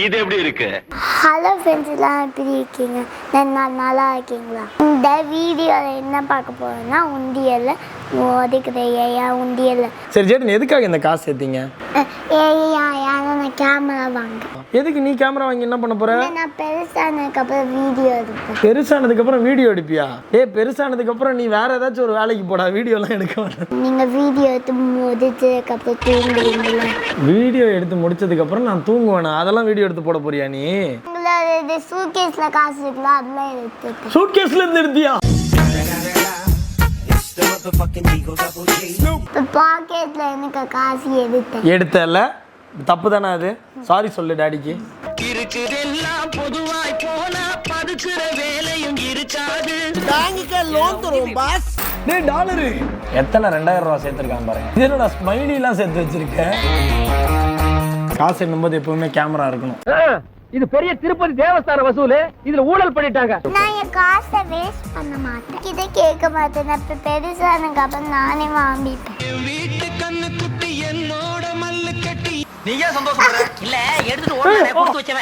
இது எப்படி இருக்கு? ஹலோ ஃப்ரெண்ட்ஸ், எல்லாம் எப்படி இருக்கீங்க? நல்லா இருக்கீங்களா? இந்த வீடியோவில் என்ன பார்க்க போகிறோன்னா உண்டியல் ஒதுக்குற ஏயா உண்டியல். சரி ஜேடன், எதுக்காக இந்த காசு சேர்த்தீங்க? ஏயா நான் கேமரா வாங்க. எதுக்கு நீ கேமரா வாங்கி என்ன பண்ண போற? நான் பெருசானதுக்கப்புறம் வீடியோ எடுப்பேன். பெருசானதுக்கு அப்புறம் வீடியோ எடுப்பியா? பெருசானதுக்கு அப்புறம் நீ வேற ஏதாச்சும் ஒரு வேலைக்கு போடா, வீடியோலாம் எடுக்க வேண்டாம். நீங்கள் வீடியோ எடுத்து முடிச்சதுக்கப்புறம் தூங்குவீங்களா? வீடியோ எடுத்து முடிச்சதுக்கு அப்புறம் நான் தூங்குவேனா? அதெல்லாம் வீடியோ எடுத்து போட போறியா நீ? உங்களோட சூட்கேஸில் காசு இருக்குல்ல, அதெல்லாம் எடுத்துக்கேன். சூட்கேஸ்ல இருந்து எடுத்தியா? இப்போ பாக்கெட்டில் எனக்கு காசு எடுத்தேன். எடுத்தல தப்பு தானே அது? சாரி சொல்லு டாடிக்கு. இருக்குதெல்லாம் பொதுவாய் போனா பதுக்குற வேலையும் இருக்காது. பேங்குக்கு லோன் தருவோம் பாஸ். டேய் டாலரு எத்தனை 2000 ரூபா சேர்த்துருக்கான் பாருங்க. இது என்னடா ஸ்மைலிலாம் சேர்த்து வச்சிருக்கேன். காசு என்னும்போது எப்பவுமே கேமரா இருக்கணும். இது பெரிய திருப்பதி தேவஸ்தான வசூல். இதுல ஊழல் பண்ணிட்டாங்க. நான் என் காசை வேஸ்ட் பண்ண மாட்டேன், இதை கேட்க மாட்டேன். நான் இப்போ பெருசானதுக்கு அப்புறம் நானே வாங்கிப்பேன். வீட்டு கண்ணு குட்டி என்னோட மல்லு கட்டி. நீ ஏன் சந்தோஷப்படுற? இல்ல எடுத்துட்டு ஓடுறேன் கொடுத்து வச்சவன்.